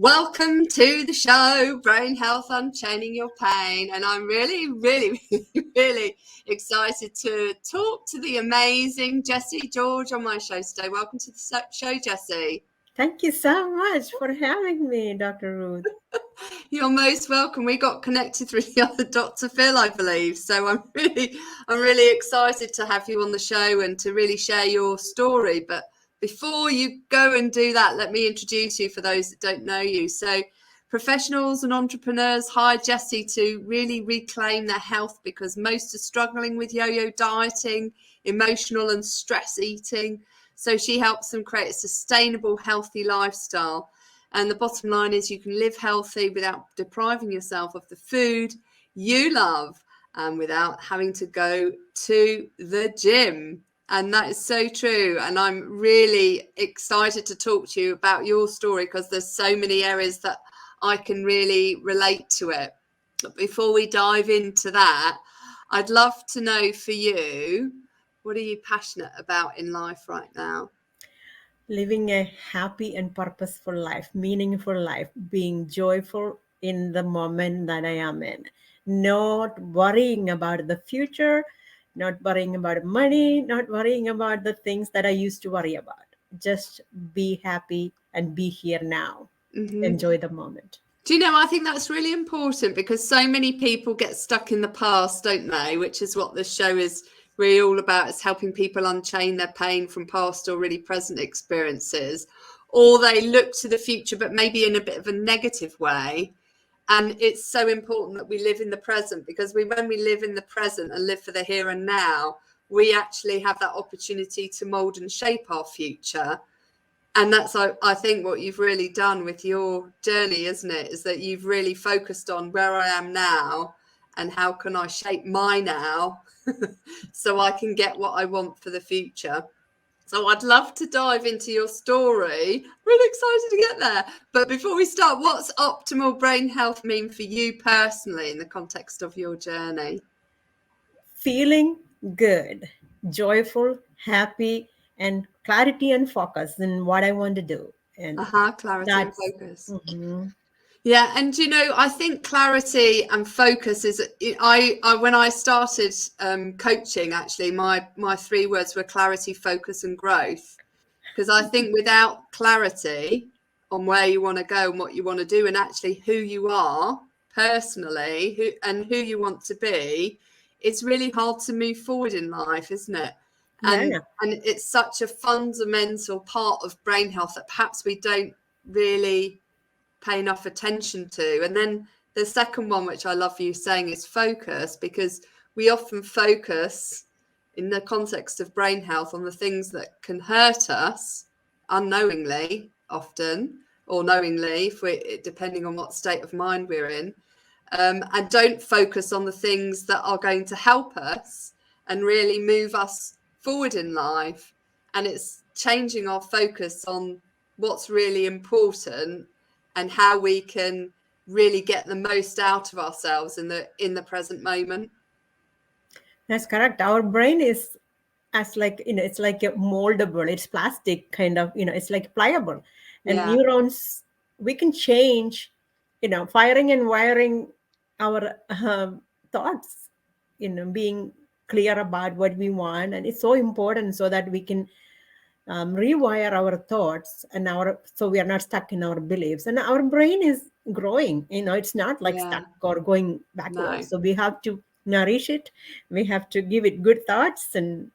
Welcome to the show, Brain Health, Unchaining Your Pain. And I'm really excited to talk to the amazing Jessy George on my show today. Welcome to the show, Jessy. Thank you so much for having me, Dr. Ruth. You're most welcome. We got connected through the other Dr. Phil, I believe. So I'm really excited to have you on the show and to really share your story. But before you go and do that, let me introduce you for those that don't know you. So professionals and entrepreneurs hire Jessy to really reclaim their health because most are struggling with yo-yo dieting, emotional and stress eating. So she helps them create a sustainable, healthy lifestyle. And the bottom line is you can live healthy without depriving yourself of the food you love and without having to go to the gym. And that is so true. And I'm really excited to talk to you about your story because there's so many areas that I can really relate to it. But before we dive into that, I'd love to know for you, what are you passionate about in life right now? Living a happy and purposeful life, meaningful life, being joyful in the moment that I am in, not worrying about the future, not worrying about money, not worrying about the things that I used to worry about. Just be happy and be here now. Mm-hmm. Enjoy the moment. Do you know, I think that's really important because so many people get stuck in the past, don't they? Which is what this show is really all about. It's helping people unchain their pain from past or really present experiences. Or they look to the future, but maybe in a bit of a negative way. And it's so important that we live in the present because when we live in the present and live for the here and now, we actually have that opportunity to mold and shape our future. And that's, I think, what you've really done with your journey, isn't it? Is that you've really focused on where I am now and how can I shape my now so I can get what I want for the future. So I'd love to dive into your story. Really excited to get there. But before we start, what's optimal brain health mean for you personally in the context of your journey? Feeling good, joyful, happy, and clarity and focus in what I want to do. And Clarity and focus. Mm-hmm. Yeah, and you know, I think clarity and focus is. I when I started coaching, actually, my 3 words were clarity, focus, and growth. Because I think without clarity on where you want to go and what you want to do, and actually who you are personally, who you want to be, it's really hard to move forward in life, isn't it? And it's such a fundamental part of brain health that perhaps we don't really pay enough attention to. And then the second one, which I love you saying, is focus, because we often focus in the context of brain health on the things that can hurt us unknowingly often, or knowingly, if depending on what state of mind we're in, and don't focus on the things that are going to help us and really move us forward in life. And it's changing our focus on what's really important and how we can really get the most out of ourselves in the present moment. That's correct. Our brain is as like, it's like a moldable, it's plastic kind of, it's like pliable. And neurons, we can change, firing and wiring our thoughts, being clear about what we want. And it's so important so that we can rewire our thoughts and so we are not stuck in our beliefs. And our brain is growing, it's not like stuck or going backwards. So we have to nourish it. We have to give it good thoughts. And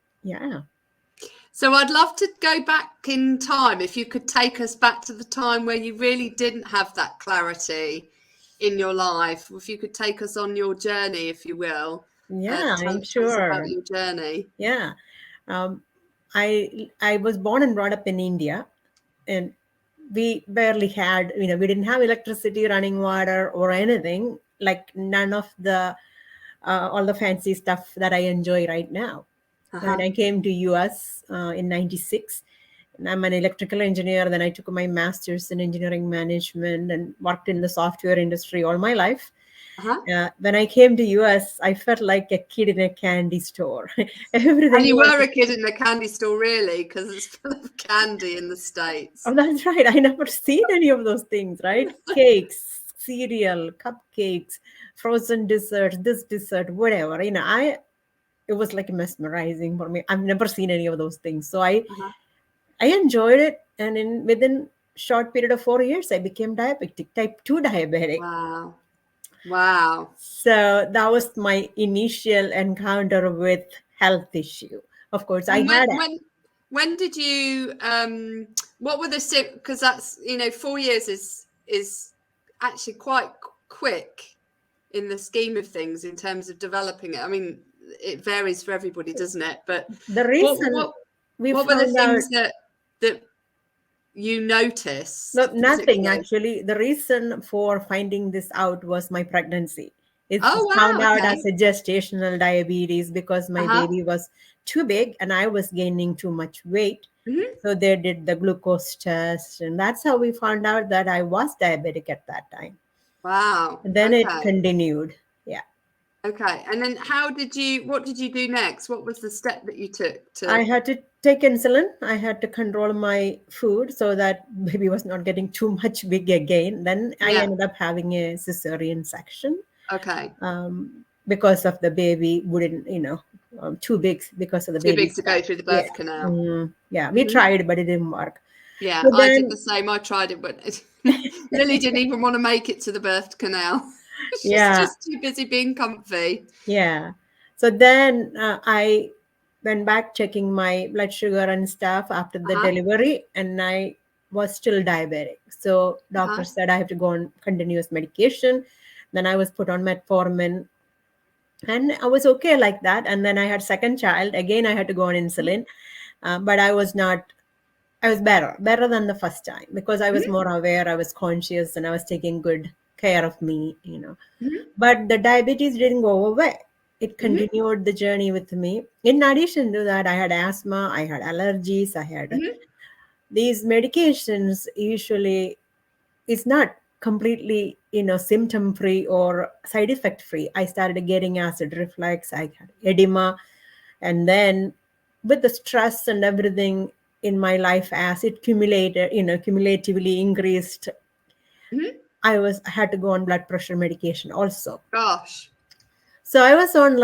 so I'd love to go back in time. If you could take us back to the time where you really didn't have that clarity in your life, if you could take us on your journey, if you will. I'm sure. About your journey. I was born and brought up in India, and we barely had, we didn't have electricity, running water, or anything, like none of the all the fancy stuff that I enjoy right now. And I came to US in 96, and I'm an electrical engineer. Then I took my master's in engineering management and worked in the software industry all my life. When I came to US, I felt like a kid in a candy store. Everything. And you were a kid in a candy store, really, because it's full of candy in the States. Oh, that's right. I never seen any of those things, right? Cakes, cereal, cupcakes, frozen desserts, this dessert, whatever. It was like mesmerizing for me. I've never seen any of those things. So I enjoyed it. And within short period of 4 years, I became diabetic, type 2 diabetic. Wow. So that was my initial encounter with health issue. Of course, when did you what were the, because that's 4 years is actually quite quick in the scheme of things in terms of developing it. I mean, it varies for everybody, doesn't it? But the reason what were the things that you noticed? No, nothing actually. The reason for finding this out was my pregnancy. It's found out as a gestational diabetes because my baby was too big and I was gaining too much weight. So they did the glucose test, and that's how we found out that I was diabetic at that time. Wow. And then it continued. Yeah. Okay. And then what did you do next? What was the step that you took I had to take insulin. I had to control my food so that baby was not getting too much big again. Then I ended up having a cesarean section. Okay. Because of the baby wouldn't, too big because of the baby. Too big to go through the birth canal. We tried, but it didn't work. Yeah, so I did the same. I tried it, but Lily didn't even want to make it to the birth canal. She's just too busy being comfy. Yeah. So then I went back checking my blood sugar and stuff after the delivery, and I was still diabetic. So doctor said I have to go on continuous medication. Then I was put on metformin, and I was okay like that. And then I had second child. Again, I had to go on insulin, but I was better than the first time because I was more aware, I was conscious, and I was taking good care of me, But the diabetes didn't go away. It continued the journey with me. In addition to that, I had asthma, I had allergies, I had these medications. Usually it's not completely, symptom free or side effect free. I started getting acid reflux, I had edema, and then with the stress and everything in my life as it cumulatively increased, I had to go on blood pressure medication also. Gosh. So I was on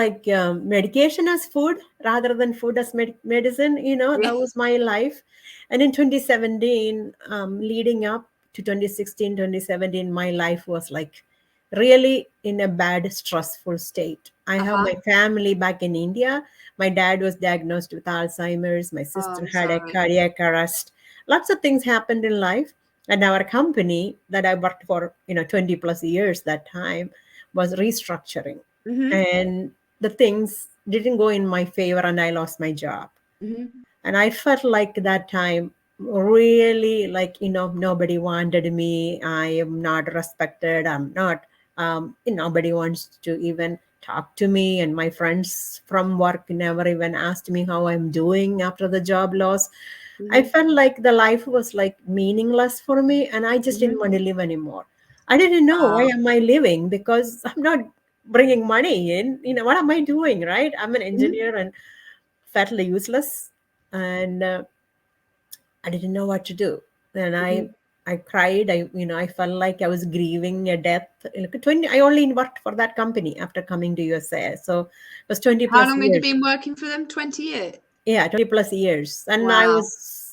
medication as food rather than food as medicine. That was my life. And in 2017, leading up to 2016, 2017, my life was really in a bad, stressful state. I have my family back in India. My dad was diagnosed with Alzheimer's. My sister had a cardiac arrest. Lots of things happened in life. And our company that I worked for, 20 plus years that time was restructuring. And the things didn't go in my favor and I lost my job. And I felt like that time really nobody wanted me. I am not respected. I'm not, nobody wants to even talk to me. And my friends from work never even asked me how I'm doing after the job loss. I felt like the life was meaningless for me and I just didn't want to live anymore. I didn't know why am I living because I'm not bringing money in. What am I doing, right? I'm an engineer and felt useless. And I didn't know what to do. And I cried. I felt like I was grieving a death. I only worked for that company after coming to USA. So it was 20 plus years. How long had you been working for them? 20 years? Yeah, 20 plus years. And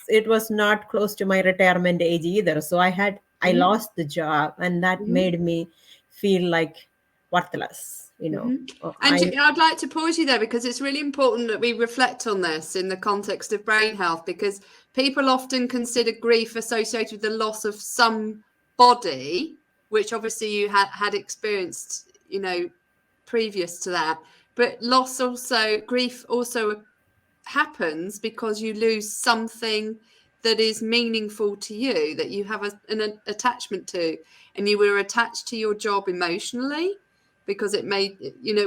it was not close to my retirement age either. So I lost the job and that made me feel worthless, And I'd like to pause you there because it's really important that we reflect on this in the context of brain health, because people often consider grief associated with the loss of some body, which obviously you had experienced, previous to that. But grief also happens because you lose something that is meaningful to you, that you have an attachment to, and you were attached to your job emotionally because it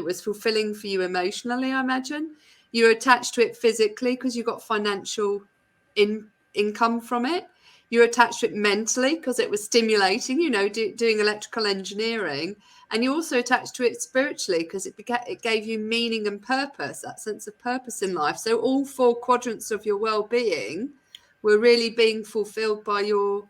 was fulfilling for you emotionally, I imagine. You're attached to it physically because you got financial income from it. you're attached to it mentally because it was stimulating, you know, doing electrical engineering. And you also attached to it spiritually because it gave you meaning and purpose, that sense of purpose in life. So all 4 quadrants of your well-being were really being fulfilled by your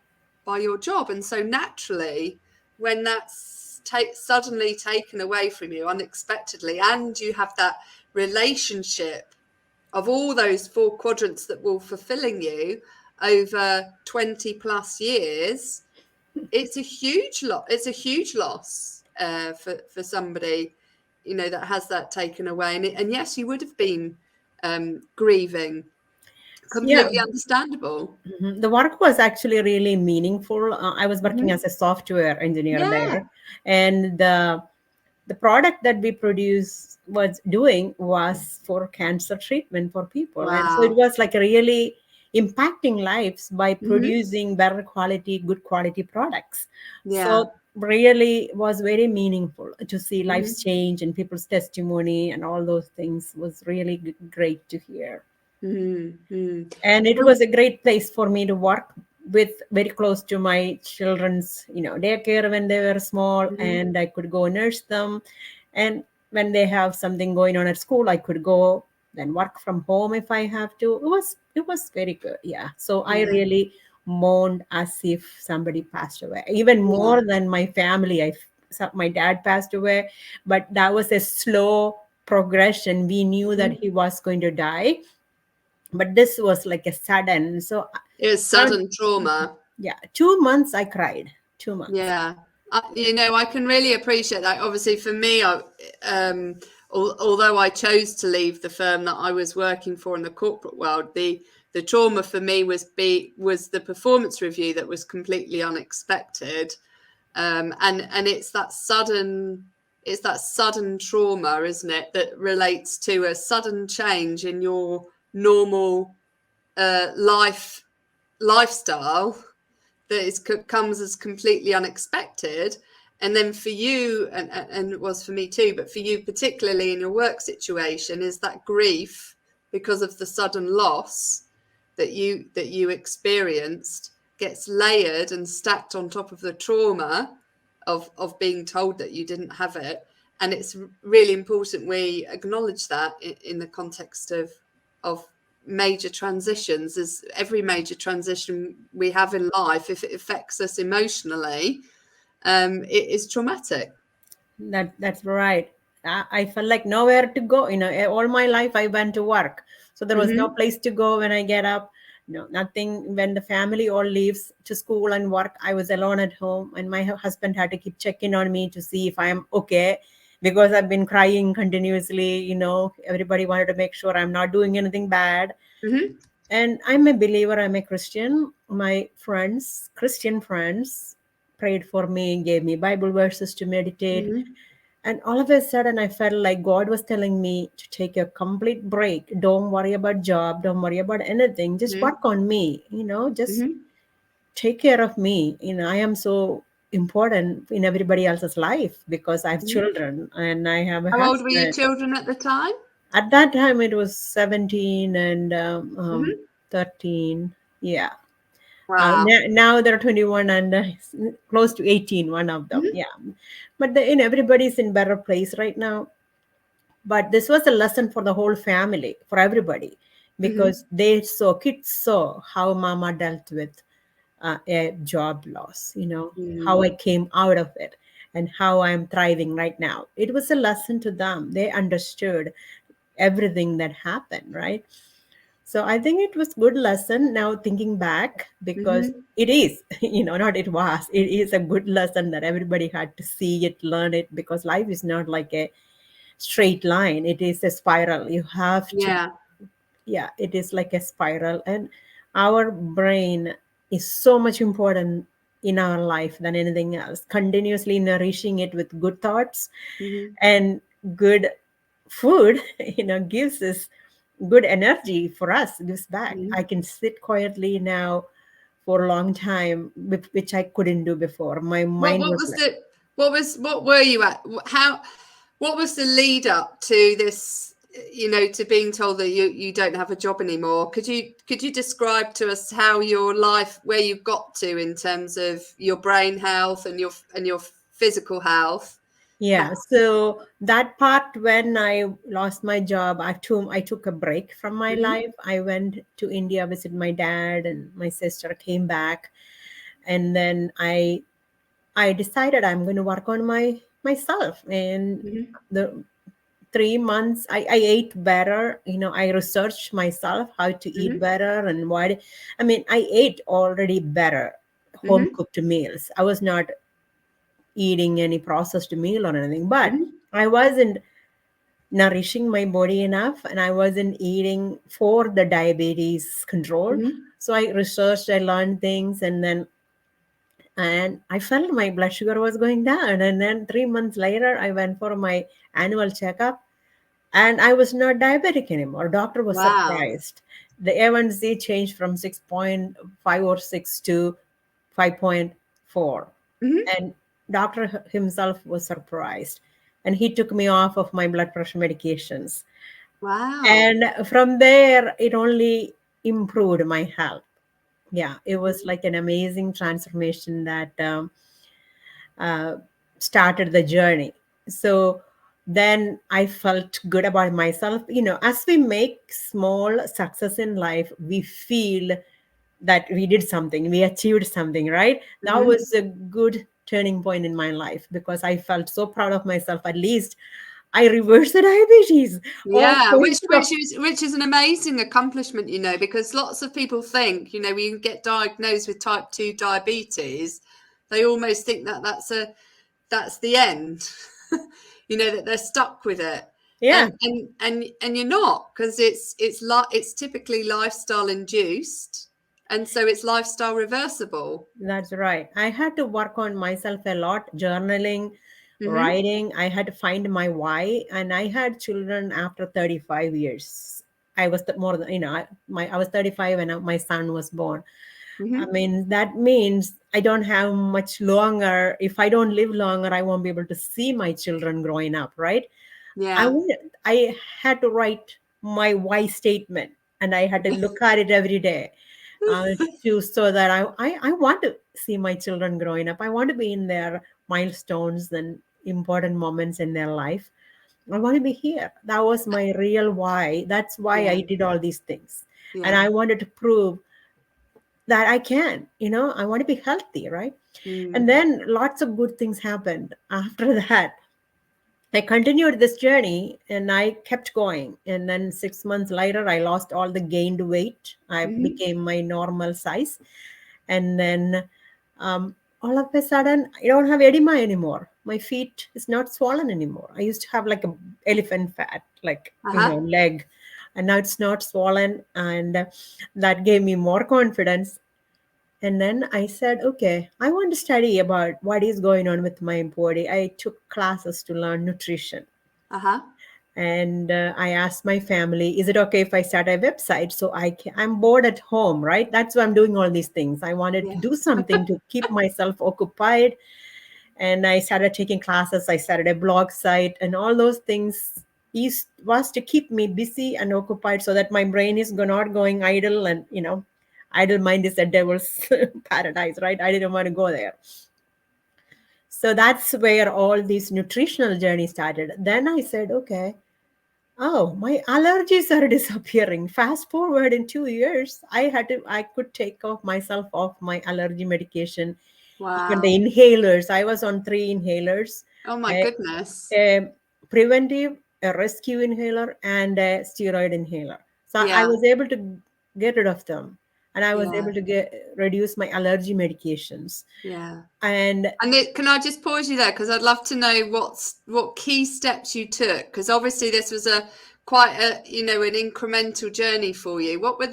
job. And so naturally, when that's suddenly taken away from you unexpectedly, and you have that relationship of all those 4 quadrants that were fulfilling you over 20 plus years, it's a huge loss for somebody, you know, that has that taken away. And yes, you would have been grieving. Completely understandable. The work was actually really meaningful. I was working as a software engineer there, and the product that we was for cancer treatment for people. Wow. And so it was like really impacting lives by producing better quality, good quality products. So really was very meaningful to see lives change and people's testimony and all those things was really great to hear. And it was a great place for me to work with, very close to my children's, you know, daycare when they were small, and I could go nurse them. And when they have something going on at school, I could go then work from home if I have to. It was very good. Yeah. So I really mourned as if somebody passed away, even more than my family. My dad passed away, but that was a slow progression. We knew that he was going to die, but this was like a sudden. So it was sudden trauma. 2 months I cried. 2 months. Yeah. You know, I can really appreciate that. Obviously for me, although I chose to leave the firm that I was working for in the corporate world, the trauma for me was the performance review that was completely unexpected. And it's that sudden trauma, isn't it, that relates to a sudden change in your normal lifestyle that comes as completely unexpected. And then for you, and it was for me too, but for you particularly in your work situation, is that grief because of the sudden loss that you experienced gets layered and stacked on top of the trauma of being told that you didn't have it. And it's really important we acknowledge that in the context of major transitions. As every major transition we have in life, if it affects us emotionally, it is traumatic. That's right. I felt like nowhere to go. You know, all my life I went to work, so there was no place to go when I get up. No, nothing. When the family all leaves to school and work, I was alone at home, and my husband had to keep checking on me to see if I'm okay, because I've been crying continuously. You know, everybody wanted to make sure I'm not doing anything bad. And I'm a believer. I'm a Christian. My friends, Christian friends, prayed for me, gave me Bible verses to meditate. And all of a sudden, I felt like God was telling me to take a complete break. Don't worry about job. Don't worry about anything. Just work on me. You know, just take care of me. You know, I am so important in everybody else's life because I have children and I have a husband. How old were your children at the time? At that time, it was 17 and 13. Yeah. Wow. Now they're 21 and close to 18, one of them. Yeah. But everybody's in better place right now. But this was a lesson for the whole family, for everybody, because kids saw how mama dealt with a job loss, you know, how I came out of it and how I'm thriving right now. It was a lesson to them. They understood everything that happened, right? So I think it was good lesson now thinking back, because it is, you know, not it was, it is a good lesson that everybody had to see it, learn it, because life is not like a straight line. It is a spiral. You have to, it is like a spiral. And our brain is so much important in our life than anything else. Continuously nourishing it with good thoughts and good food, you know, gives us good energy for us, gives back. I can sit quietly now for a long time, which I couldn't do before. My mind what were you at? What was the lead up to this to being told that you don't have a job anymore. Could you describe to us how your life, where you've got to in terms of your brain health and your physical health? Yeah, so that part when I lost my job, I took a break from my Mm-hmm, life. I went to India, visit my dad and my sister, came back, and then I decided I'm going to work on myself. And mm-hmm, the 3 months I ate better. I researched myself how to eat mm-hmm, better and what. I mean, I ate already better home mm-hmm, cooked meals. I was not eating any processed meal or anything, but mm-hmm, I wasn't nourishing my body enough and I wasn't eating for the diabetes control. mm-hmm. So I researched, I learned things, and I felt my blood sugar was going down. And then 3 months later, I went for my annual checkup and I was not diabetic anymore. Doctor was Wow. surprised. The A1C changed from 6.5 or 6 to 5.4. Mm-hmm. And doctor himself was surprised. And he took me off of my blood pressure medications. Wow. And from there, it only improved my health. Yeah, it was Mm-hmm. like an amazing transformation that uh, started the journey. So then I felt good about myself. As we make small success in life, we feel that we did something, we achieved something, right? That Mm-hmm. was a good turning point in my life because I felt so proud of myself. At least I reversed the diabetes. Oh, Yeah, which instead of which is which is an amazing accomplishment, because lots of people think, when you get diagnosed with type 2 diabetes, they almost think that that's the end. That they're stuck with it. yeah. And you're not, because it's typically lifestyle induced, and so it's lifestyle reversible. That's right. I had to work on myself a lot, journaling, Mhm. writing. I had to find my why, and I had children after 35 years. I was more than I was 35 and my son was born. I Mhm. mean, that means I don't have much longer. If I don't live longer, I won't be able to see my children growing up, right? I Yeah. would, I had to write my why statement, and I had to look at it every day to so that I want to see my children growing up. I want to be in their milestones and important moments in their life. I want to be here. That was my real why. That's why Yeah. I did all these things. And Yeah. I wanted to prove that I can, I want to be healthy, right? And Mm. then lots of good things happened after that. I continued this journey and I kept going. And then 6 months later, I lost all the gained weight. I Mhm. became my normal size. And then all of a sudden, I don't have edema anymore. My feet is not swollen anymore. I used to have like a elephant fat, like, Uh-huh. leg. And now it's not swollen. And that gave me more confidence. And then I said, okay, I want to study about what is going on with my body. I took classes to learn nutrition. Uh-huh. And I asked my family, is it okay if I start a website so I'm bored at home, right? That's why I'm doing all these things. I wanted to Yeah. do something to keep myself occupied. And I started taking classes. I started a blog site, and all those things was to keep me busy and occupied so that my brain is not going idle. And, idle mind is a devil's paradise, right? I didn't want to go there. So that's where all this nutritional journey started. Then I said, okay, oh, my allergies are disappearing. Fast forward in 2 years, I could take off myself off my allergy medication, even the Wow. inhalers. I was on 3 inhalers, Oh my a, goodness. a preventive, a rescue inhaler, and a steroid inhaler. So I Yeah. was able to get rid of them, and I was able Yeah. to reduce my allergy medications. Yeah. And And can I just pause you there, because I'd love to know what key steps you took, because obviously this was a quite a an incremental journey for you. What were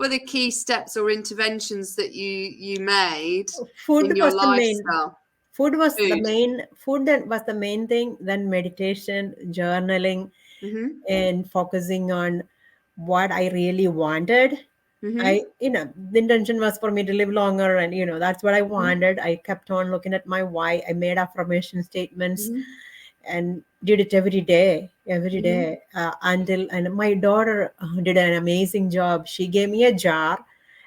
the key steps or interventions that you made food in your was the main lifestyle? food was the Food. main food that was the main thing. Then meditation, journaling, Mhm. and focusing on what I really wanted. Mhm. The intention was for me to live longer, and that's what I Mhm. wanted. I kept on looking at my why. I made affirmation statements, Mhm. and did it every day, until, and my daughter did an amazing job. She gave me a jar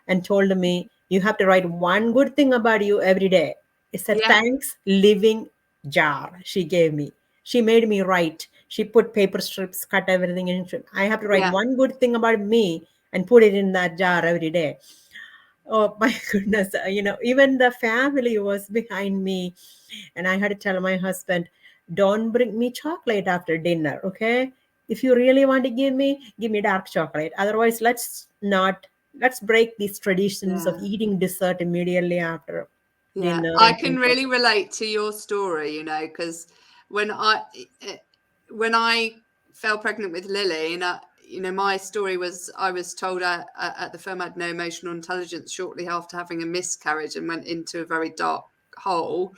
and told me, you have to write one good thing about you every day. It's a Yeah. thanks living jar she gave me. She made me write. She put paper strips, cut everything in. I have to write Yeah. one good thing about me and put it in that jar every day. Oh my goodness. Even the family was behind me. And I had to tell my husband, don't bring me chocolate after dinner, okay? If you really want to give me dark chocolate. Otherwise, let's break these traditions of Yeah. eating dessert immediately after Yeah, dinner I and can things like really relate to your story, because when I eh, when I fell pregnant with Lily, and my story was I was told at the firm I had no emotional intelligence shortly after having a miscarriage and went into a very dark hole.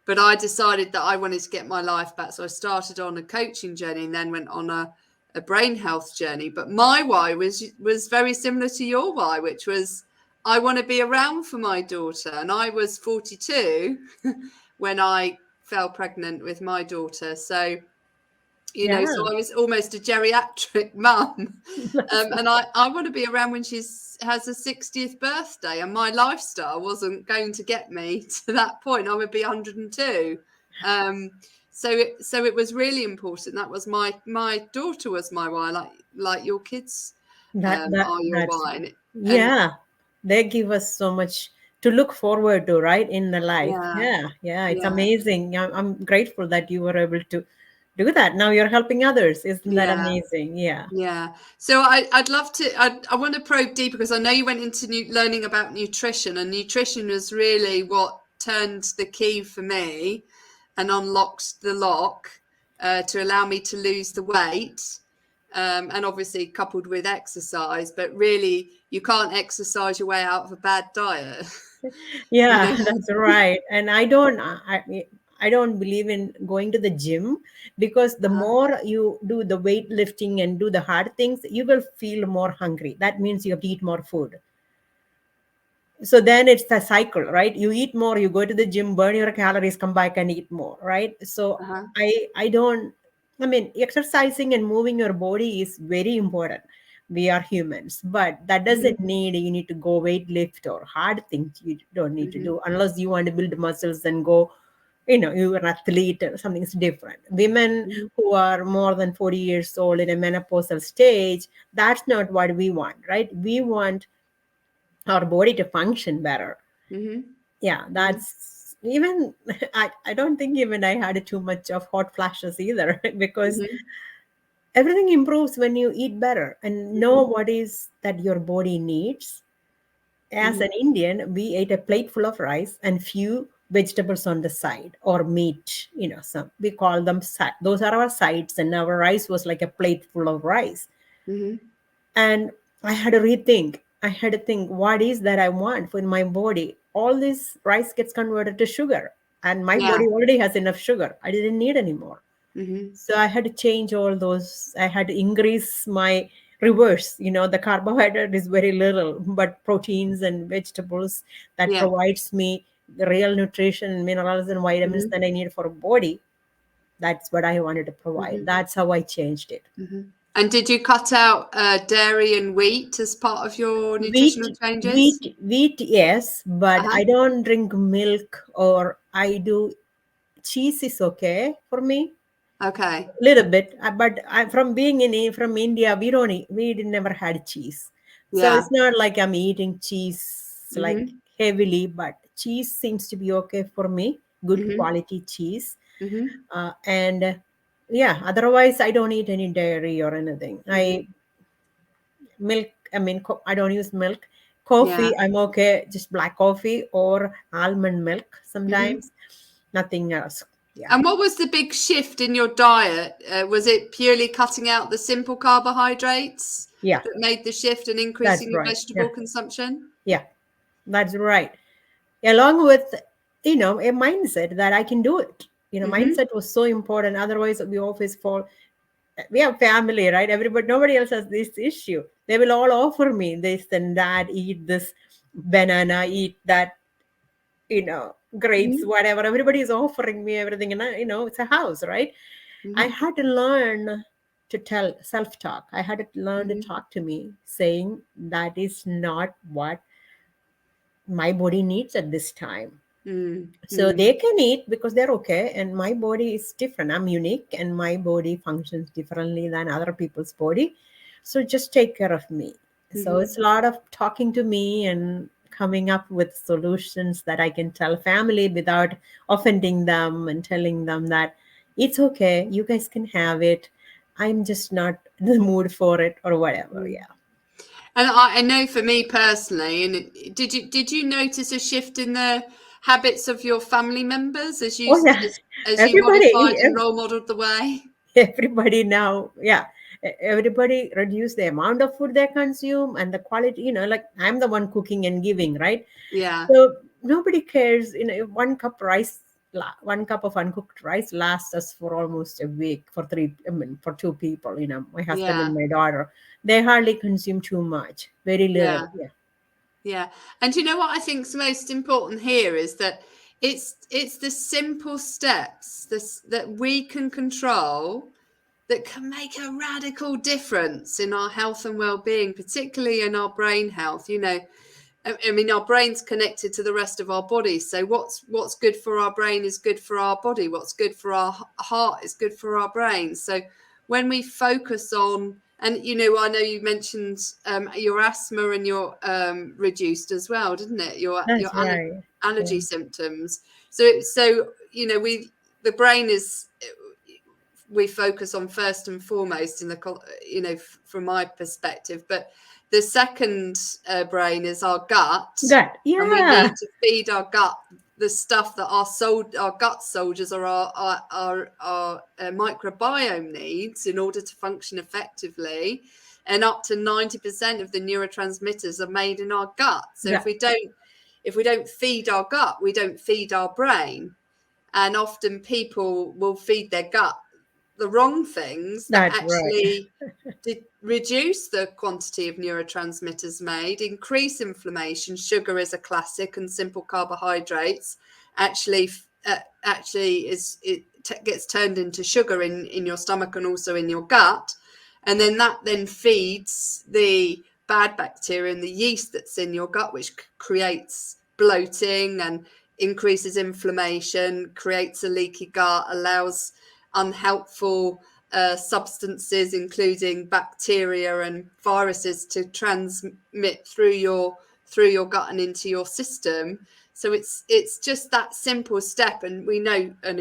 But I decided that I wanted to get my life back, so I started on a coaching journey and then went on a brain health journey. But my why was very similar to your why, which was I want to be around for my daughter. And I was 42 when I fell pregnant with my daughter. So, yeah. so I was almost a geriatric mum. That's And I want to be around when has a 60th birthday. And my lifestyle wasn't going to get me to that point. I would be 102. So it was really important. That was my daughter was my why, like your kids that that are your that's why. And yeah. They give us so much to look forward to, right, in the life. yeah, Yeah, yeah, it's yeah, amazing. I'm grateful that you were able to do that. Now you're helping others. Isn't that yeah. amazing? Yeah. Yeah. So I'd love to, I want to probe deeper because I know you went into learning about nutrition, and nutrition was really what turned the key for me and unlocked the lock to allow me to lose the weight. And obviously coupled with exercise, but really you can't exercise your way out of a bad diet. you Yeah, know. that's right. And I don't believe in going to the gym, because the Uh-huh. more you do the weightlifting and do the hard things, you will feel more hungry. That means you have to eat more food. So then it's a cycle, right? You eat more, you go to the gym, burn your calories, come back and eat more, right? So Uh-huh. I don't, I mean, exercising and moving your body is very important. We are humans, but that Hmm. doesn't need you need to go weight lift or hard things. You don't need to Hmm. do unless you want to build muscles and go, you're an athlete or something's different. Women Hmm. who are more than 40 years old in a menopausal stage, that's not what we want, right? We want our body to function better. Hmm. Yeah, Hmm. that's even I don't think even I had too much of hot flashes either, because Hmm. everything improves when you eat better and know Hmm. what is that your body needs. As Hmm. an Indian, we ate a plate full of rice and few vegetables on the side, or meat, some we call them those are our sides, and our rice was like a plate full of rice. Hmm. And I had to rethink. I had to think, what is that I want for my body? All this rice gets converted to sugar, and my Yeah. body already has enough sugar. I didn't need anymore. Hmm. So I had to change all those. I had to increase my reverse. The carbohydrate is very little, but proteins and vegetables that Yeah. provides me the real nutrition, minerals, and vitamins Hmm. that I need for a body. That's what I wanted to provide. Hmm. That's how I changed it. Hmm. And did you cut out dairy and wheat as part of your Wheat, nutritional changes? wheat, yes, but Uh-huh. I don't drink milk, or I do. Cheese is okay for me, Okay. little bit. But I, from being from India, we don't eat, we never had cheese, so Yeah. it's not like I'm eating cheese like Hmm. heavily. But cheese seems to be okay for me. Good Hmm. quality cheese, Hmm. and yeah. Otherwise, I don't eat any dairy or anything. Hmm. Milk, I mean, I don't use milk. Yeah. Coffee, I'm okay, just black coffee or almond milk Hmm. sometimes. Nothing else. Yeah. And what was the big shift in your diet? Was it purely cutting out the simple carbohydrates Yeah, that made the shift and that's increasing your right. Yeah. vegetable consumption? Yeah, that's right. Along with, a mindset that I can do it. Hmm. Mindset was so important. Otherwise, we always fall. We have family, right? Everybody, nobody else has this issue. They will all offer me this and that, eat this banana, eat that, grapes, Hmm. whatever. Everybody is offering me everything, and it's a house, right? I had to learn to tell self-talk. I had to learn to talk to me, saying that is not what my body needs at this time. So they can eat because they're okay, and my body is different. I'm unique, and my body functions differently than other people's body. So just take care of me. So it's a lot of talking to me and coming up with solutions that I can tell family without offending them, and telling them that it's okay, you guys can have it. I'm just not in the mood for it or whatever. Yeah. And I know for me personally, and did you notice a shift in the habits of your family members as you Oh yeah. as you modified Everybody, and role modeled the way? everybody now, yeah, everybody reduce the amount of food they consume and the quality, like I'm the one cooking and giving, right? Yeah, So nobody cares, one cup of uncooked rice lasts us for almost a week for for two people, my husband yeah, and my daughter. They hardly consume too much, very yeah, little. Yeah. yeah. And you know what I think's most important here is that it's the simple steps that we can control that can make a radical difference in our health and well-being, particularly in our brain health. I mean, our brain's connected to the rest of our body. So what's good for our brain is good for our body. What's good for our heart is good for our brain. So when we focus on, and I know you mentioned your asthma and your reduced as well, didn't it? Your That's right. Yeah. allergy symptoms. So the brain is, we focus on first and foremost in from my perspective, but the second brain is our gut, Gut. and we Yeah. need to feed our gut the stuff that our gut soldiers or our microbiome needs in order to function effectively. And up to 90% of the neurotransmitters are made in our gut. So Gut. if we don't feed our gut, we don't feed our brain. And often people will feed their gut the wrong things that That's right. actually reduce the quantity of neurotransmitters made, increase inflammation. Sugar is a classic, and simple carbohydrates actually gets turned into sugar in your stomach and also in your gut, and then that feeds the bad bacteria and the yeast that's in your gut, which creates bloating and increases inflammation, creates a leaky gut, allows unhelpful substances, including bacteria and viruses, to transmit through your gut and into your system. So it's just that simple step, and we know, and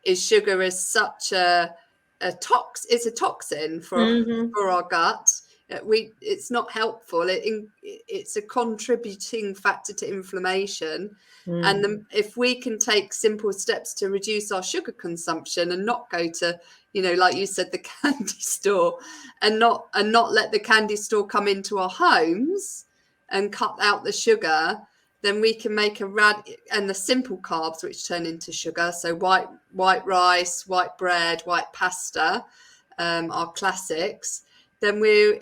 is sugar is such it's a toxin for our gut. It's not helpful. It's a contributing factor to inflammation. And if we can take simple steps to reduce our sugar consumption and not go to, like you said, the candy store, and not let the candy store come into our homes, and cut out the sugar, then we can make and the simple carbs, which turn into sugar. So white rice, white bread, white pasta, are classics. Then we're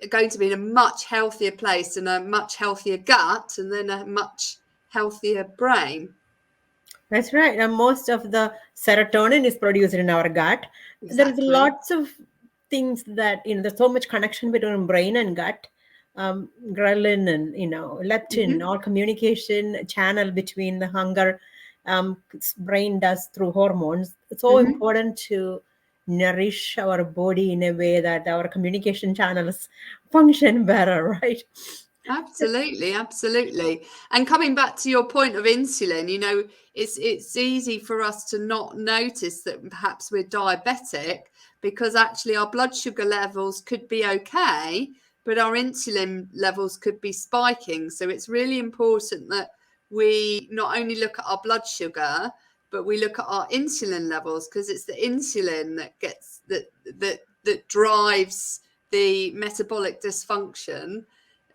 going to be in a much healthier place and a much healthier gut, and then a much healthier brain. That's right. And most of the serotonin is produced in our gut. There is Exactly. lots of things that, there's so much connection between brain and gut. Ghrelin and, leptin, all communication channel between the hunger brain does through hormones. It's so important to nourish our body in a way that our communication channels function better, right? Absolutely. And coming back to your point of insulin, it's easy for us to not notice that perhaps we're diabetic, because actually our blood sugar levels could be okay, but our insulin levels could be spiking. So it's really important that we not only look at our blood sugar, but we look at our insulin levels, because it's the insulin that drives the metabolic dysfunction,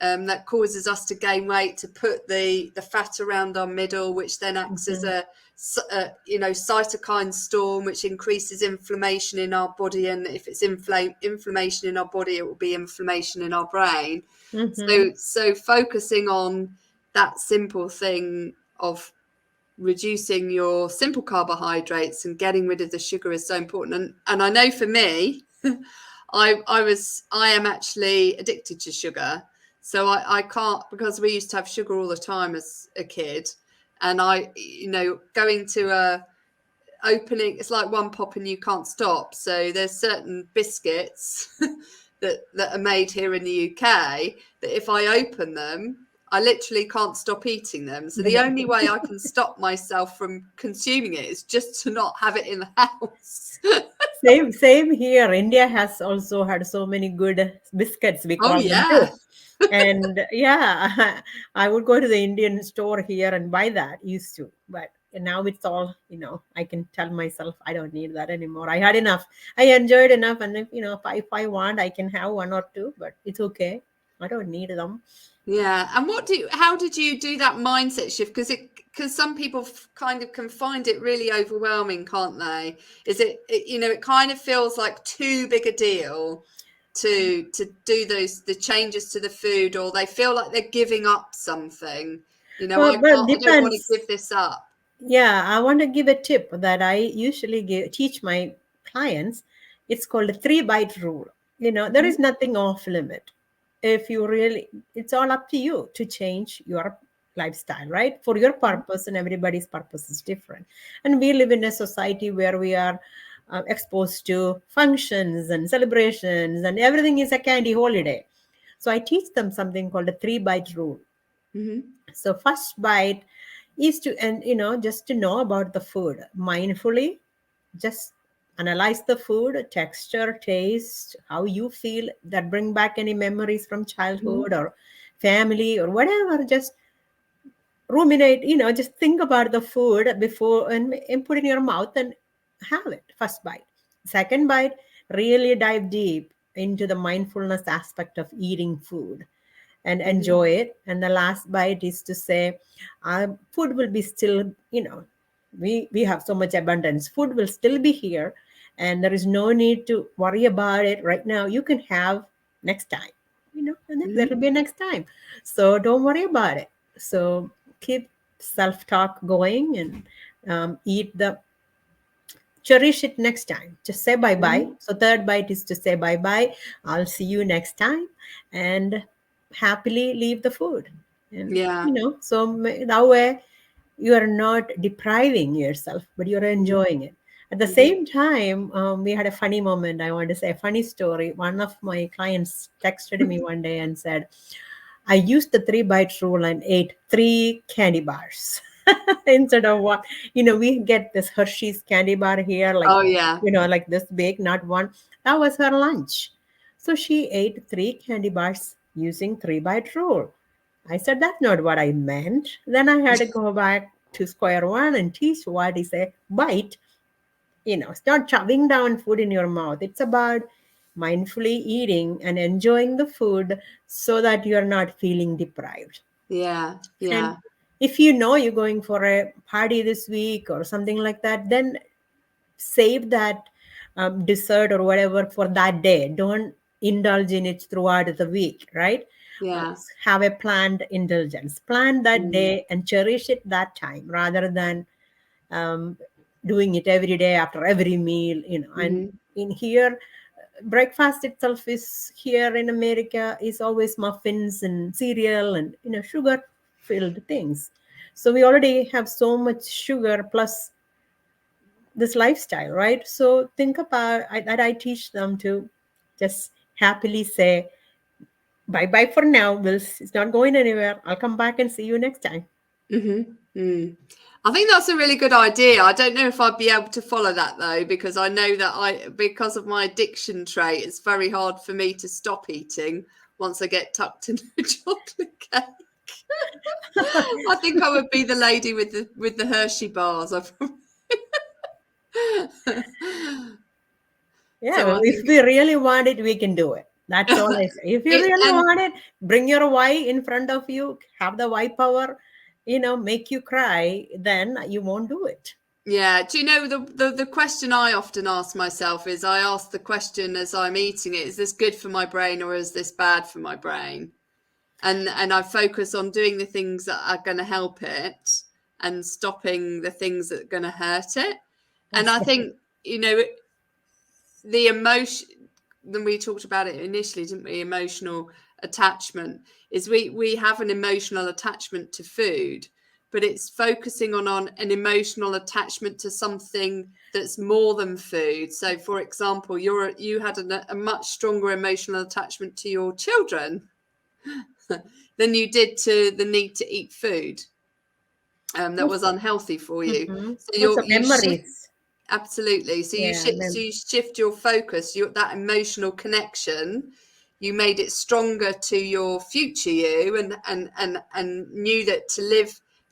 that causes us to gain weight, to put the fat around our middle, which then acts as a cytokine storm, which increases inflammation in our body. And if it's inflammation in our body, it will be inflammation in our brain. So focusing on that simple thing of reducing your simple carbohydrates and getting rid of the sugar is so important. And I know for me, I am actually addicted to sugar. So I can't, because we used to have sugar all the time as a kid. And going to a opening, it's like one pop and you can't stop. So there's certain biscuits that are made here in the UK that if I open them, I literally can't stop eating them. So the only way I can stop myself from consuming it is just to not have it in the house. Same here. India has also had so many good biscuits, we call them too. And yeah, I would go to the Indian store here and buy that, used to. But now it's all, I can tell myself I don't need that anymore. I had enough. I enjoyed enough. And if I want, I can have one or two, but it's okay. I don't need them. Yeah. And how did you do that mindset shift? Because some people kind of can find it really overwhelming, can't they? It kind of feels like too big a deal to do the changes to the food, or they feel like they're giving up something. I don't want to give this up. Yeah, I want to give a tip that I usually teach my clients. It's called a 3-bite rule. There is nothing off limit. If you really, it's all up to you to change your lifestyle, right? For your purpose, and everybody's purpose is different. And we live in a society where we are exposed to functions and celebrations, and everything is a candy holiday. So I teach them something called a 3-bite rule. So first bite is to, and just to know about the food mindfully, just analyze the food, texture, taste, how you feel, that bring back any memories from childhood or family or whatever. Just ruminate, just think about the food before and put in your mouth and have it. First bite. Second bite, really dive deep into the mindfulness aspect of eating food and enjoy it. And the last bite is to say, food will be still, we have so much abundance. Food will still be here, and there is no need to worry about it right now. You can have next time, and then there will be next time. So don't worry about it. So keep self-talk going and cherish it next time. Just say bye-bye. So third bite is to say bye-bye. I'll see you next time. And happily leave the food. And, so that way you are not depriving yourself, but you're enjoying it. At the same time, we had a funny moment. I want to say a funny story. One of my clients texted me one day and said, I used the 3-bite rule and ate 3 candy bars instead of one. We get this Hershey's candy bar here, like, like this big, not one. That was her lunch. So she ate 3 candy bars using 3-bite rule. I said, that's not what I meant. Then I had to go back to square one and teach what is a bite. It's not shoving down food in your mouth. It's about mindfully eating and enjoying the food so that you're not feeling deprived. Yeah. And if you're going for a party this week or something like that, then save that dessert or whatever for that day. Don't indulge in it throughout the week, right? Have a planned indulgence. Plan that day and cherish it that time rather than doing it every day after every meal, And in here, breakfast itself is here in America is always muffins and cereal and sugar filled things. So we already have so much sugar plus this lifestyle, right? So think about that. I teach them to just happily say bye for now. It's not going anywhere. I'll come back and see you next time. I think that's a really good idea. I don't know if I'd be able to follow that though, because I know that because of my addiction trait, it's very hard for me to stop eating once I get tucked into a chocolate cake. I think I would be the lady with the Hershey bars. Yeah, if we really want it, we can do it. That's all I say. If you really want it, bring your why in front of you, have the why power, make you cry, then you won't do it. Yeah. Do you know the question I often ask myself is, I ask the question as I'm eating it, is this good for my brain or is this bad for my brain? And I focus on doing the things that are going to help it. and stopping the things that are going to hurt it. And I think, you know, the emotion, then we talked about it initially, didn't we? Emotional attachment is we have an emotional attachment to food, but it's focusing on an emotional attachment to something that's more than food. So, for example, you had a much stronger emotional attachment to your children than you did to the need to eat food that was unhealthy for you. Mm-hmm. So Also memories. Absolutely. So you shift your focus, that emotional connection. You made it stronger to your future you, and knew that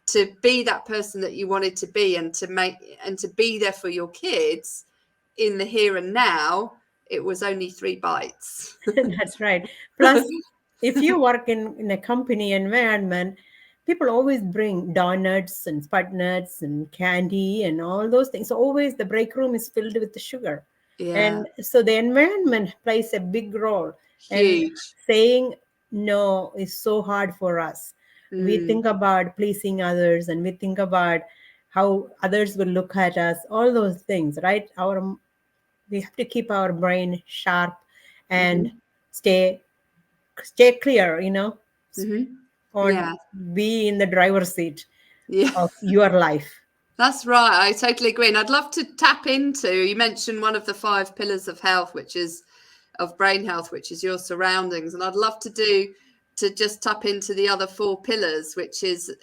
to be that person that you wanted to be, and to be there for your kids in the here and now. It was only 3 bites. That's right. Plus, if you work in a company environment, people always bring donuts and spud nuts and candy and all those things. So always the break room is filled with the sugar. Yeah. And so the environment plays a big role. And Huge. saying no is so hard for us. We think about pleasing others, and we think about how others will look at us, all those things, right? We have to keep our brain sharp and stay clear, on Yeah. be in the driver's seat Yeah. of your life. That's right. I totally agree. And I'd love to tap into, you mentioned one of the 5 pillars of health, of brain health, which is your surroundings. And I'd love to just tap into the other 4 pillars, which is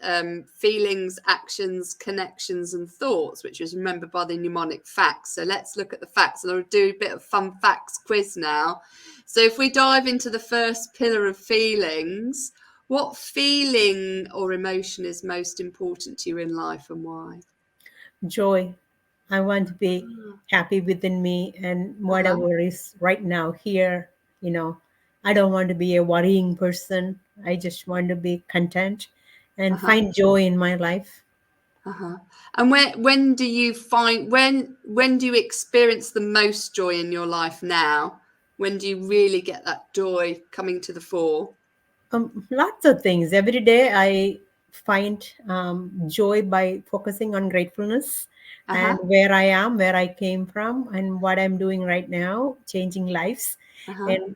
feelings, actions, connections, and thoughts, which is remembered by the mnemonic facts. So let's look at the facts, and I'll do a bit of fun facts quiz now. So if we dive into the first pillar of feelings, what feeling or emotion is most important to you in life, and why? Joy. I want to be happy within me, and whatever is right now here, I don't want to be a worrying person. I just want to be content and find joy in my life. And when do you find when do you experience the most joy in your life now? When do you really get that joy coming to the fore? Lots of things. Every day I find joy by focusing on gratefulness and where I am, where I came from, and what I'm doing right now, changing lives. And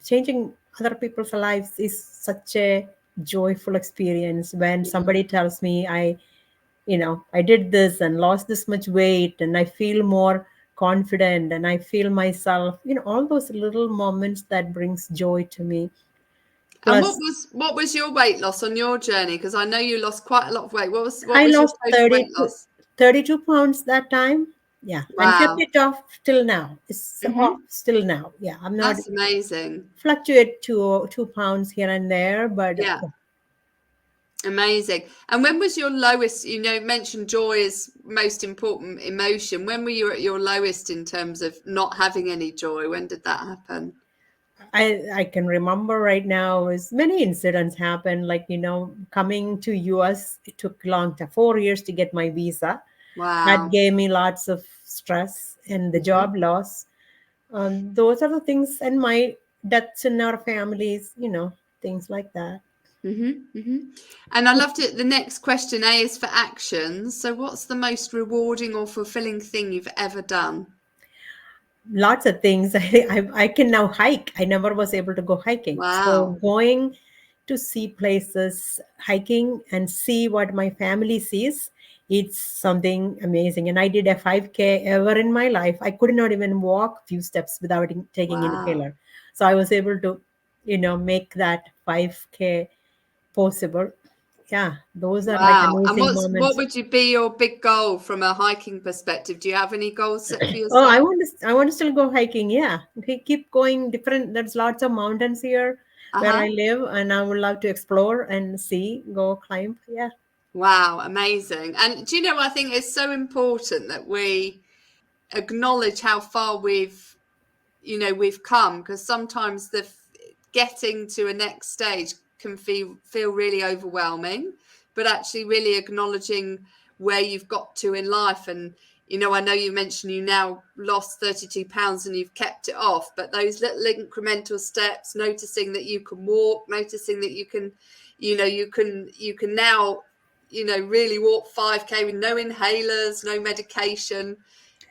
changing other people's lives is such a joyful experience when somebody tells me I did this and lost this much weight, and I feel more confident, and I feel myself, all those little moments that brings joy to me. And Plus, what was your weight loss on your journey? Because I know you lost quite a lot of weight. What I was your lost total weight loss? 32 pounds that time. Yeah. And kept Wow. it off till now. It's off still now. Yeah. I'm not That's amazing. fluctuate to 2 pounds here and there, but Yeah. Amazing. And when was your lowest? Mentioned joy is most important emotion. When were you at your lowest in terms of not having any joy? When did that happen? I can remember right now is many incidents happened, like coming to US. It took long time, 4 years to get my visa. That Wow. gave me lots of stress, and the job loss. Those are the things, and my deaths in our families, things like that. And I loved it. The next question, A, is for actions. So what's the most rewarding or fulfilling thing you've ever done? Lots of things. I can now hike. I never was able to go hiking. So Wow. going to see places, hiking, and see what my family sees, it's something amazing. And I did a 5K ever in my life. I could not even walk a few steps without taking Wow. inhaler. So I was able to, make that 5K possible. Yeah, those are like Wow. And amazing what moments. would you be your big goal from a hiking perspective? Do you have any goals set for Oh, I yourself? want to still go hiking. Yeah, we keep going different. There's lots of mountains here where I live, and I would love to explore and see, go climb. Yeah. Wow, amazing. And do you know, I think it's so important that we acknowledge how far we've come, because sometimes getting to a next stage can feel really overwhelming, but actually really acknowledging where you've got to in life. And I know you mentioned you now lost 32 pounds and you've kept it off, but those little incremental steps, noticing that you can walk, noticing that you can now really walk 5K with no inhalers, no medication.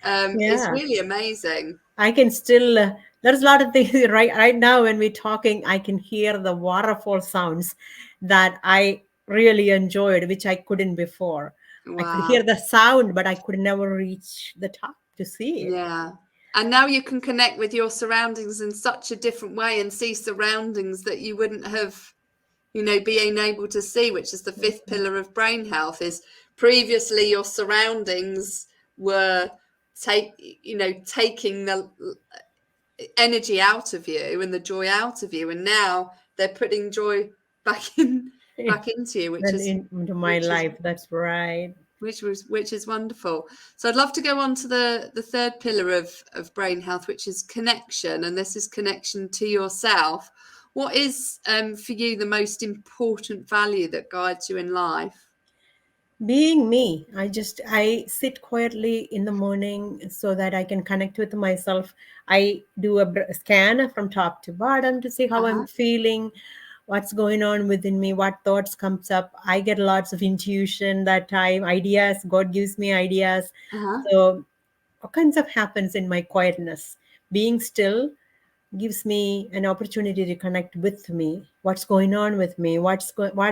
It's Yeah. really amazing. I can still, there's a lot of things right now when we're talking, I can hear the waterfall sounds that I really enjoyed, which I couldn't before. I could hear Wow. the sound, but I could never reach the top to see it. Yeah. And now you can connect with your surroundings in such a different way and see surroundings that you wouldn't have, being able to see, which is the fifth pillar of brain health. Is previously your surroundings were taking the energy out of you and the joy out of you, and now they're putting joy back into you, which Then is into my which is life. That's right. which is wonderful. So I'd love to go on to the third pillar of brain health, which is connection, and this is connection to yourself. What is for you the most important value that guides you in life? Being me. I sit quietly in the morning so that I can connect with myself. I do a scan from top to bottom to see how I'm Uh-huh. feeling, what's going on within me, what thoughts comes up. I get lots of intuition that time, ideas. God gives me ideas. Uh-huh. So all kinds of happens in my quietness. Being still gives me an opportunity to connect with me, what's going on with me, what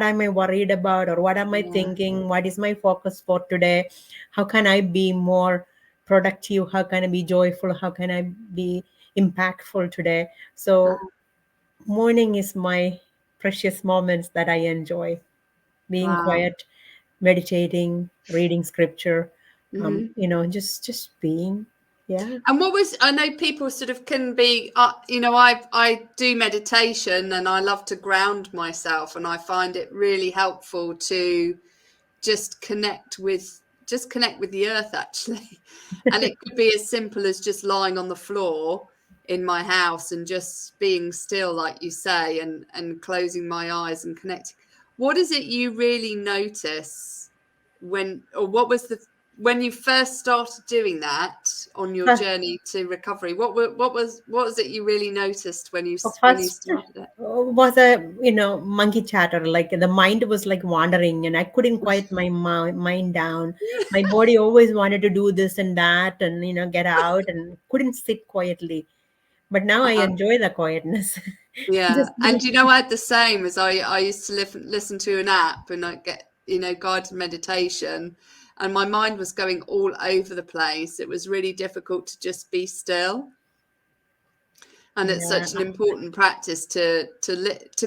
am I worried about, or what am I Yeah. thinking, what is my focus for today, how can I be more productive, how can I be joyful, how can I be impactful today. So morning is my precious moments that I enjoy, being Wow. quiet, meditating, reading scripture, Hmm. just being. Yeah. And I know people sort of can be, I do meditation and I love to ground myself, and I find it really helpful to just connect with the earth, actually. And it could be as simple as just lying on the floor in my house and just being still, like you say, and closing my eyes and connecting. What is it you really notice when you first started doing that on your journey to recovery? What was it you really noticed when you First started it? was a monkey chatter, like the mind was like wandering and I couldn't quiet my mind down. My body always wanted to do this and that and get out and couldn't sit quietly, but now I Uh-huh. enjoy the quietness. Yeah, Just and I had the same as I used to listen to an app and I get guided meditation, and my mind was going all over the place. It was really difficult to just be still, and it's yeah. such an important practice to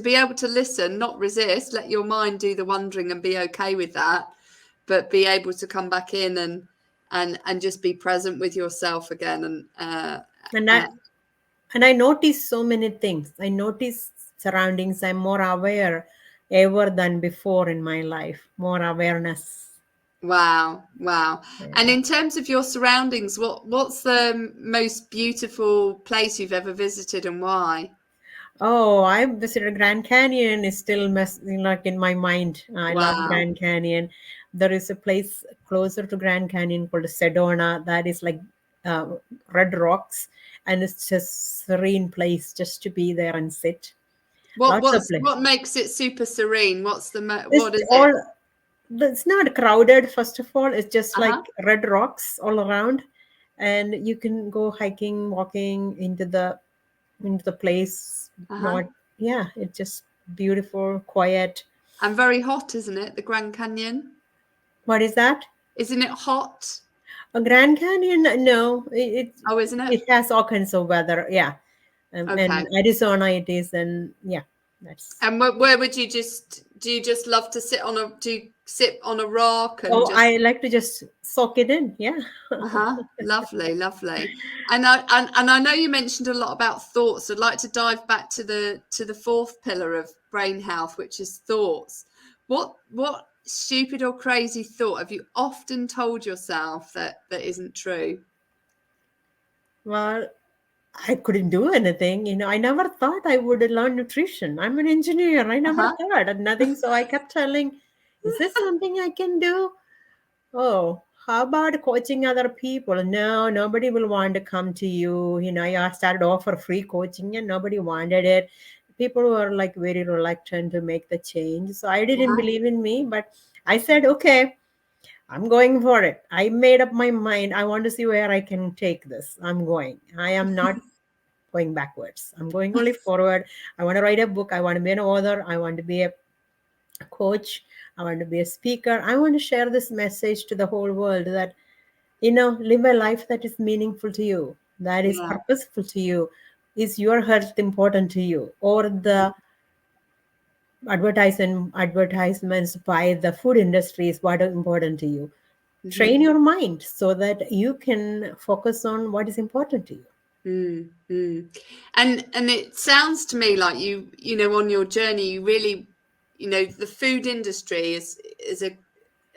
be able to listen, not resist, let your mind do the wondering and be okay with that, but be able to come back in and just be present with yourself again. And and i and I notice so many things. I notice surroundings. I'm more aware ever than before in my life, more awareness. Wow, wow. And Yeah. in terms of your surroundings, what's the most beautiful place you've ever visited and why? Oh, I visited Grand Canyon. Is still like in my mind. I love Wow. Grand Canyon. There is a place closer to Grand Canyon called Sedona that is like uh, red rocks, and it's just serene place just to be there and sit. Lots of place. What makes it super serene? It's What is it? all. It's not crowded. First of all, it's just like Uh-huh. red rocks all around, and you can go hiking, walking into the place. Uh-huh. Not, yeah, it's just beautiful, quiet. And very hot, isn't it? The Grand Canyon. What is that? Isn't it hot? A Grand Canyon? No, Oh, isn't it? it has all kinds of weather. Yeah, and Okay. Arizona it is, and yeah, that's. And where would you do you just love to do you sit on a rock and Oh, just I like to just soak it in. Yeah. uh-huh. Lovely, lovely. And I know you mentioned a lot about thoughts. I'd like to dive back to the fourth pillar of brain health, which is thoughts. What stupid or crazy thought have you often told yourself that isn't true? Well, I couldn't do anything. I never thought I would learn nutrition. I'm an engineer. I never Uh-huh. thought of nothing. So I kept telling, is this something I can do? Oh, how about coaching other people? No, nobody will want to come to you. I started offer free coaching and nobody wanted it. People were like very reluctant to make the change. So I didn't Uh-huh. believe in me, but I said, okay, I'm going for it. I made up my mind. I want to see where I can take this. I'm going. I am not going backwards. I'm going only forward. I want to write a book. I want to be an author. I want to be a coach. I want to be a speaker. I want to share this message to the whole world that, live a life that is meaningful to you, that is Yeah. purposeful to you. Is your health important to you, or the advertisements by the food industry is what is important to you? Train your mind so that you can focus on what is important to you. And it sounds to me like you know on your journey you really, the food industry is a,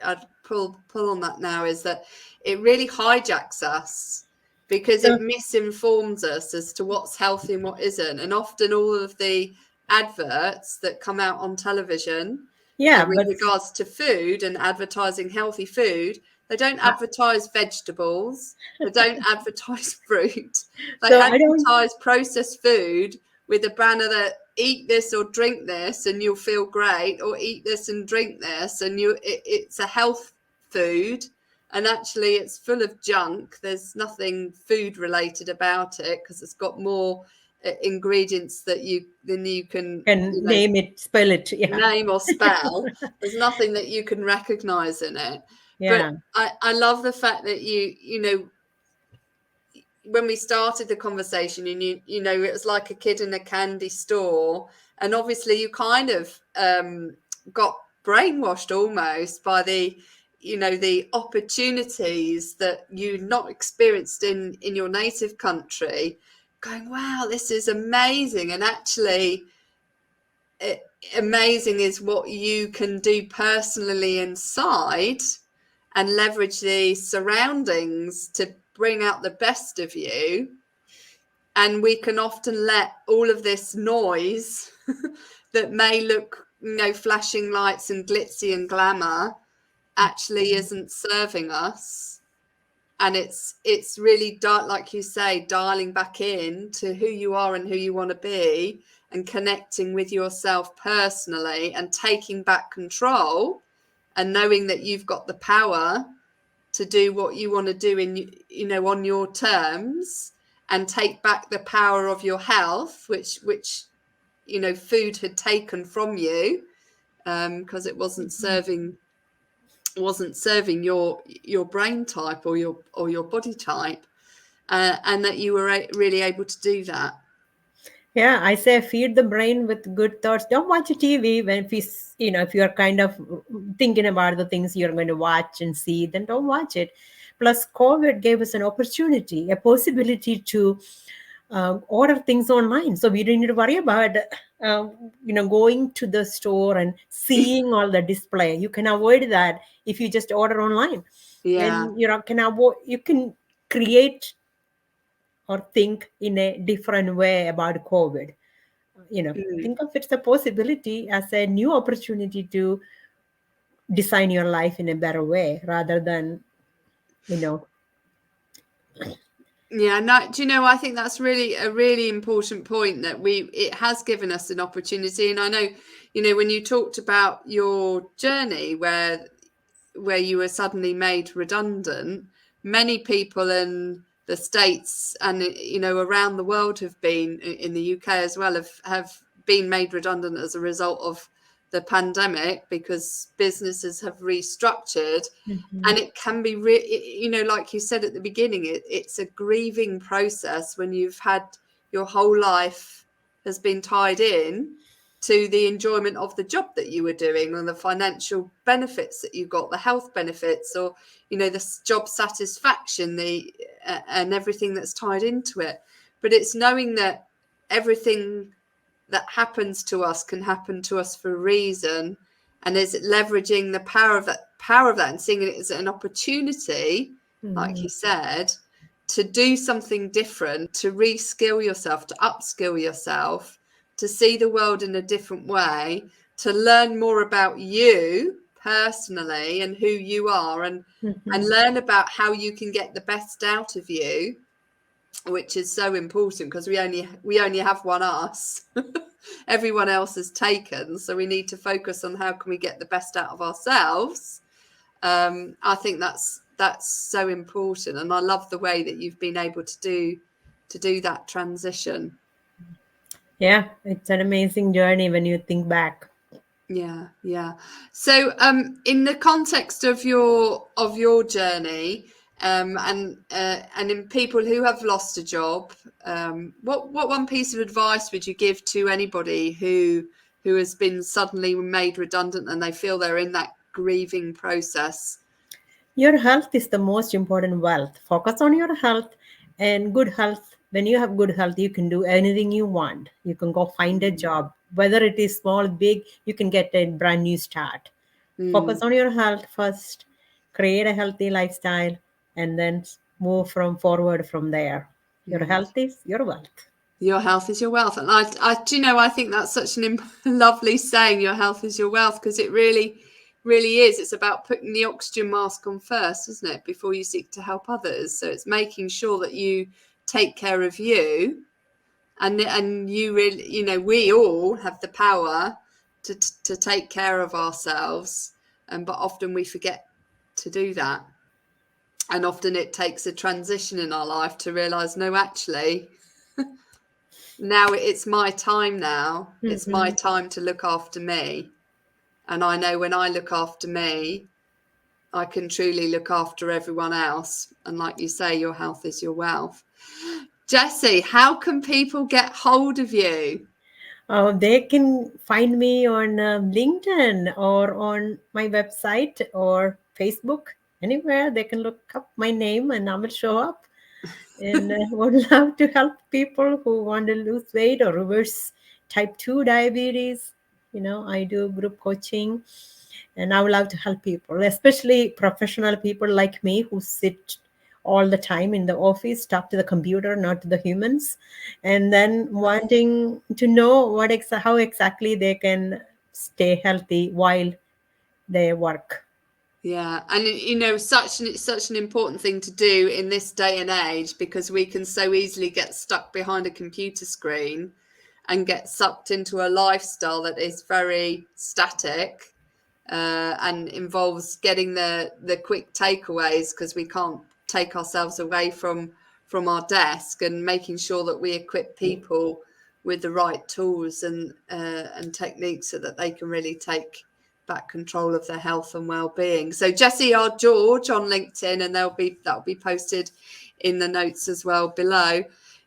I'd pull on that now, is that it really hijacks us because it misinforms us as to what's healthy and what isn't. And often all of the adverts that come out on television Yeah, with but regards to food and advertising healthy food, they don't uh, advertise vegetables, they don't advertise fruit, they so I don't. advertise processed food with a banner that eat this or drink this and you'll feel great, or eat this and drink this and it's a health food, and actually it's full of junk. There's nothing food related about it because it's got more ingredients than you can Can name it, spell it. Yeah. name or spell. There's nothing that you can recognize in it. But Yeah. I love the fact that when we started the conversation, and it was like a kid in a candy store, and obviously you kind of got brainwashed almost by the opportunities that you not experienced in your native country, going, wow, this is amazing. And actually amazing is what you can do personally inside and leverage the surroundings to bring out the best of you. And we can often let all of this noise that may look, flashing lights and glitzy and glamour actually isn't serving us. And it's really like you say, dialing back in to who you are and who you want to be, and connecting with yourself personally and taking back control and knowing that you've got the power to do what you want to do on your terms, and take back the power of your health, which food had taken from you, because it wasn't serving your brain type or your body type, and that you were really able to do that. Yeah, I say feed the brain with good thoughts. Don't watch a TV when if you're kind of thinking about the things you're going to watch and see, then don't watch it. Plus, COVID gave us an opportunity, a possibility to order things online, so we didn't need to worry about going to the store and seeing all the display. You can avoid that if you just order online, Yeah. and you can create or think in a different way about COVID. Think of it as a possibility, as a new opportunity to design your life in a better way rather than, you know. Yeah, no, do you know, I think that's really a really important point, that it has given us an opportunity. And I know, when you talked about your journey where you were suddenly made redundant, many people in the States and around the world have been, in the UK as well, have been made redundant as a result of the pandemic, because businesses have restructured. Mhm. And it can be like you said at the beginning, it's a grieving process when you've had your whole life has been tied in to the enjoyment of the job that you were doing, and the financial benefits that you got, the health benefits, or the job satisfaction, and everything that's tied into it. But it's knowing that everything that happens to us can happen to us for a reason, and is it leveraging the power of that and seeing it as an opportunity, like you said, to do something different, to reskill yourself, to upskill yourself, to see the world in a different way, to learn more about you personally and who you are, and learn about how you can get the best out of you, which is so important because we only have one us. Everyone else is taken, so we need to focus on how can we get the best out of ourselves. I think that's so important, and I love the way that you've been able to do that transition. Yeah, it's an amazing journey when you think back. Yeah. So in the context of your journey, and in people who have lost a job, what one piece of advice would you give to anybody who has been suddenly made redundant and they feel they're in that grieving process? Your health is the most important wealth. Focus on your health and good health. When you have good health, you can do anything you want. You can go find a job, whether it is small, big, you can get a brand new start. Focus on your health first, create a healthy lifestyle, and then move forward from there. Your health is your wealth. Your health is your wealth. And I do you know, I think that's such an lovely saying, your health is your wealth, because it really is. It's about putting the oxygen mask on first, isn't it, before you seek to help others. So it's making sure that you take care of you, and you really, you know, we all have the power to take care of ourselves, but often we forget to do that. And often it takes a transition in our life to realize, no, actually, now it's my time now. It's my time to look after me. And I know when I look after me, I can truly look after everyone else. And like you say, your health is your wealth. Jessy, how can people get hold of you? They can find me on LinkedIn or on my website or Facebook. Anywhere they can look up my name and I will show up. And I would love to help people who want to lose weight or reverse type 2 diabetes. You know, I do group coaching and I would love to help people, especially professional people like me who sit all the time in the office, talk to the computer, not to the humans, and then wanting to know how exactly they can stay healthy while they work. Yeah, and you know, such an important thing to do in this day and age, because we can so easily get stuck behind a computer screen and get sucked into a lifestyle that is very static, and involves getting the quick takeaways because we can't take ourselves away from our desk, and making sure that we equip people with the right tools and techniques so that they can really take back control of their health and well-being. So Jessy George on LinkedIn, and that'll be posted in the notes as well below.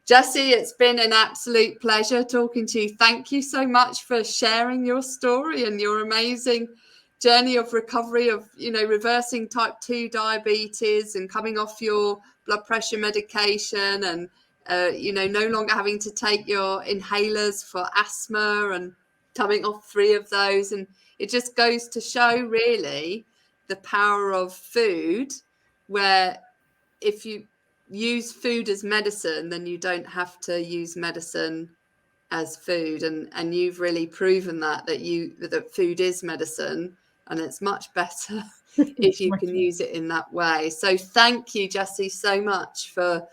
Jessy, it's been an absolute pleasure talking to you. Thank you so much for sharing your story and your amazing journey of recovery, of, you know, reversing type 2 diabetes and coming off your blood pressure medication, and you know, no longer having to take your inhalers for asthma, and coming off 3 of those. And it just goes to show really the power of food, where if you use food as medicine, then you don't have to use medicine as food. And you've really proven that food is medicine, and it's much better if you can use it in that way. So thank you, Jessy, so much for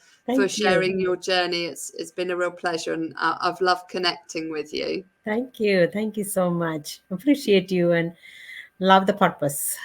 sharing your journey. It's been a real pleasure, and I've loved connecting with you. Thank you so much. Appreciate you and love the purpose.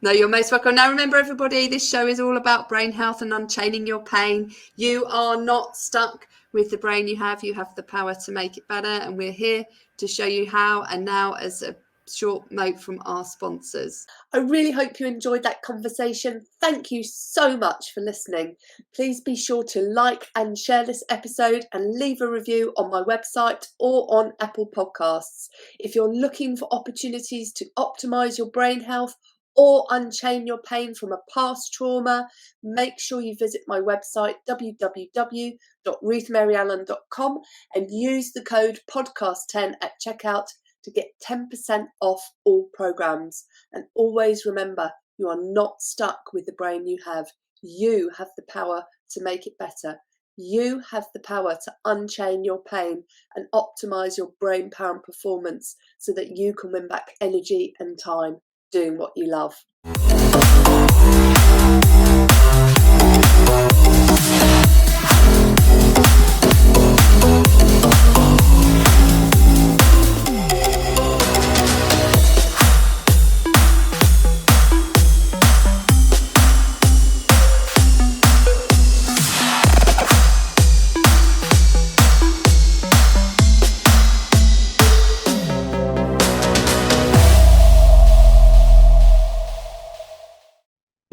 No, you're most welcome. Now remember, everybody, this show is all about brain health and unchaining your pain. You are not stuck with the brain you have the power to make it better, and we're here to show you how. And now, as a short note from our sponsors. I really hope you enjoyed that conversation. Thank you so much for listening. Please be sure to like and share this episode and leave a review on my website or on Apple Podcasts. If you're looking for opportunities to optimize your brain health or unchain your pain from a past trauma, make sure you visit my website www.ruthmaryallen.com and use the code podcast10 at checkout to get 10% off all programs. And always remember, you are not stuck with the brain you have. You have the power to make it better. You have the power to unchain your pain and optimize your brain power and performance so that you can win back energy and time doing what you love.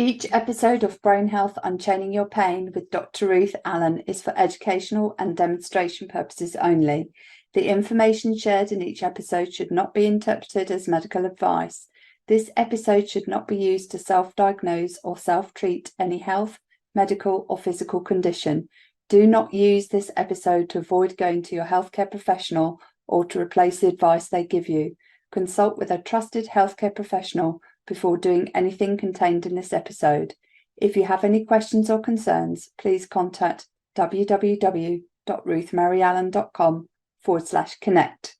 Each episode of Brain Health Unchaining Your Pain with Dr. Ruth Allan is for educational and demonstration purposes only. The information shared in each episode should not be interpreted as medical advice. This episode should not be used to self-diagnose or self-treat any health, medical or physical condition. Do not use this episode to avoid going to your healthcare professional or to replace the advice they give you. Consult with a trusted healthcare professional before doing anything contained in this episode. If you have any questions or concerns, please contact www.ruthmaryallen.com/connect.